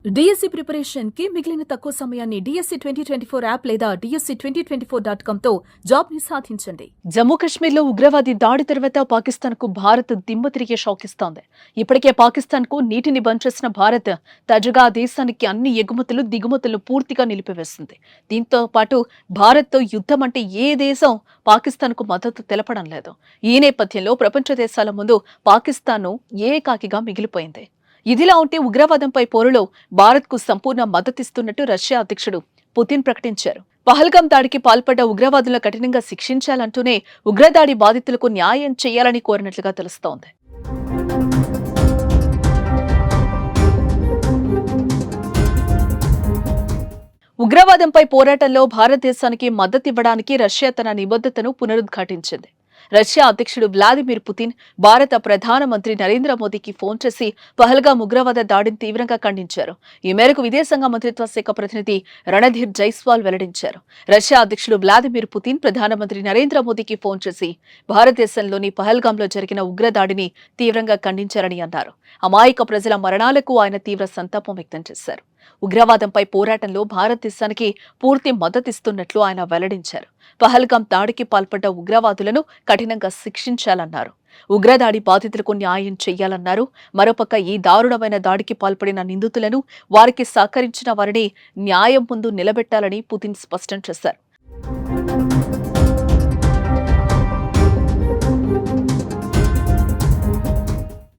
DSC preparation కి మిగిలిన తక్కువ సమయాన్ని డిఎస్సి 2024 యాప్ లేదా DSC2024.com తో జాబ్ ని సాధించండి. జమ్మూ కశ్మీర్ లో ఉగ్రవాది దాడి తర్వాత పాకిస్తాన్ కు భారత్ దిమ్మ తిరిగే షాక్ ఇస్తోంది. ఇప్పటికే పాకిస్తాన్ కు నీటిని బంద్ చేసిన భారత్ తాజాగా ఆ దేశానికి అన్ని ఎగుమతులు దిగుమతులు పూర్తిగా నిలిపివేసింది. దీంతో పాటు భారత్ తో యుద్ధం అంటే ఏ దేశం పాకిస్తాన్ కు మద్దతు తెలపడం లేదు. ఈ నేపథ్యంలో ప్రపంచ దేశాల ముందు పాకిస్తాన్ ఏకాకిగా మిగిలిపోయింది. ఇదిలా ఉంటే ఉగ్రవాదంపై పోరులో భారత్ కు సంపూర్ణ మద్దతిస్తున్నట్టు రష్యా అధ్యక్షుడు పుతిన్ ప్రకటించారు. పహల్గాం దాడికి పాల్పడ్డ ఉగ్రవాదులను కఠినంగా శిక్షించాలంటూనే ఉగ్రదాడి బాధితులకు న్యాయం చేయాలని కోరినట్లుగా తెలుస్తోంది. ఉగ్రవాదంపై పోరాటంలో భారతదేశానికి మద్దతివ్వడానికి రష్యా తన నిబద్ధతను పునరుద్ఘాటించింది. రష్యా అధ్యక్షుడు వ్లాదిమిర్ పుతిన్ భారత ప్రధానమంత్రి నరేంద్ర మోదీకి ఫోన్ చేసి పహల్గాం ఉగ్రవాద దాడిని తీవ్రంగా ఖండించారు. ఈ మేరకు విదేశాంగ మంత్రిత్వ శాఖ ప్రతినిధి రణధీర్ జైస్వాల్ వెల్లడించారు. రష్యా అధ్యక్షుడు వ్లాదిమిర్ పుతిన్ ప్రధానమంత్రి నరేంద్ర మోదీకి ఫోన్ చేసి భారతదేశంలోని పహల్గాంలో జరిగిన ఉగ్రదాడిని తీవ్రంగా ఖండించారని అన్నారు. అమాయక ప్రజల మరణాలకు ఆయన తీవ్ర సంతాపం వ్యక్తం చేశారు. ఉగ్రవాదంపై పోరాటంలో భారతదేశానికి పూర్తి మద్దతిస్తున్నట్లు ఆయన వెల్లడించారు. పహల్గాం దాడికి పాల్పడ్డ ఉగ్రవాదులను కఠినంగా శిక్షించాలన్నారు. ఉగ్రదాడి బాధితులకు న్యాయం చెయ్యాలన్నారు. మరోపక్క ఈ దారుణమైన దాడికి పాల్పడిన నిందితులను, వారికి సహకరించిన వారిని న్యాయం ముందు నిలబెట్టాలని పుతిన్ స్పష్టం చేశారు.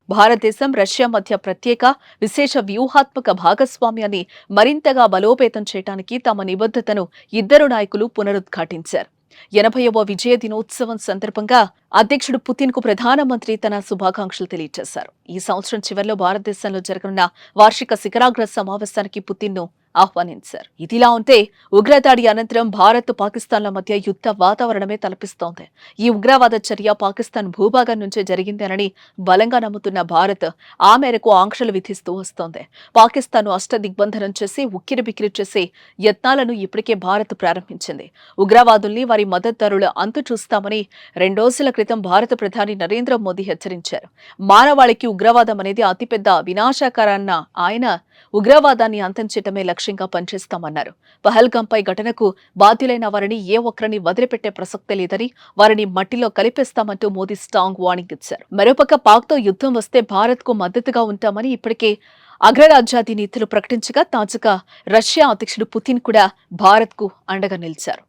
భారతదేశం రష్యా మధ్య ప్రత్యేక విశేష వ్యూహాత్మక భాగస్వామ్యాన్ని మరింతగా బలోపేతం చేయడానికి తమ నిబద్ధతను ఇద్దరు నాయకులు పునరుద్ఘాటించారు. 80వ విజయ దినోత్సవం సందర్భంగా అధ్యక్షుడు పుతిన్ కు ప్రధానమంత్రి తన శుభాకాంక్షలు తెలియజేశారు. ఈ సంవత్సరం చివరిలో భారతదేశంలో జరగనున్న వార్షిక శిఖరాగ్ర సమావేశానికి పుతిన్ ను ఆహ్వానించారు. ఇదిలా ఉంటే ఉగ్రదాడి అనంతరం భారత్ పాకిస్తాన్ల మధ్య యుద్ధ వాతావరణమే తలపిస్తోంది. ఈ ఉగ్రవాద చర్య పాకిస్తాన్ భూభాగం నుంచే జరిగిందేనని బలంగా నమ్ముతున్న భారత్ ఆ మేరకు ఆంక్షలు విధిస్తూ వస్తోంది. పాకిస్తాన్ అష్టదిగ్బంధనం చేసి ఉక్కిరిబిక్కిరి చేసే యత్నాలను ఇప్పటికే భారత్ ప్రారంభించింది. ఉగ్రవాదుల్ని వారి మద్దతుదారుల అంతు చూస్తామని 2 రోజుల క్రితం భారత ప్రధాని నరేంద్ర మోదీ హెచ్చరించారు. మానవాళికి ఉగ్రవాదం అనేది అతిపెద్ద వినాశకారన్న ఆయన ఉగ్రవాదాన్ని అంతం చేయటమే లక్ష్యంగా పనిచేస్తామన్నారు. పహల్గాంపై ఘటనకు బాధ్యులైన వారిని ఏ ఒక్కరిని వదిలిపెట్టే ప్రసక్తే లేదని, వారిని మట్టిలో కలిపేస్తామంటూ మోదీ స్ట్రాంగ్ వార్నింగ్ ఇచ్చారు. మరోపక్క పాక్తో యుద్ధం వస్తే భారత్ కు మద్దతుగా ఉంటామని ఇప్పటికే అగ్రరాజ్యాధినేతలు ప్రకటించగా తాజాగా రష్యా అధ్యక్షుడు పుతిన్ కూడా భారత్ కు అండగా నిలిచారు.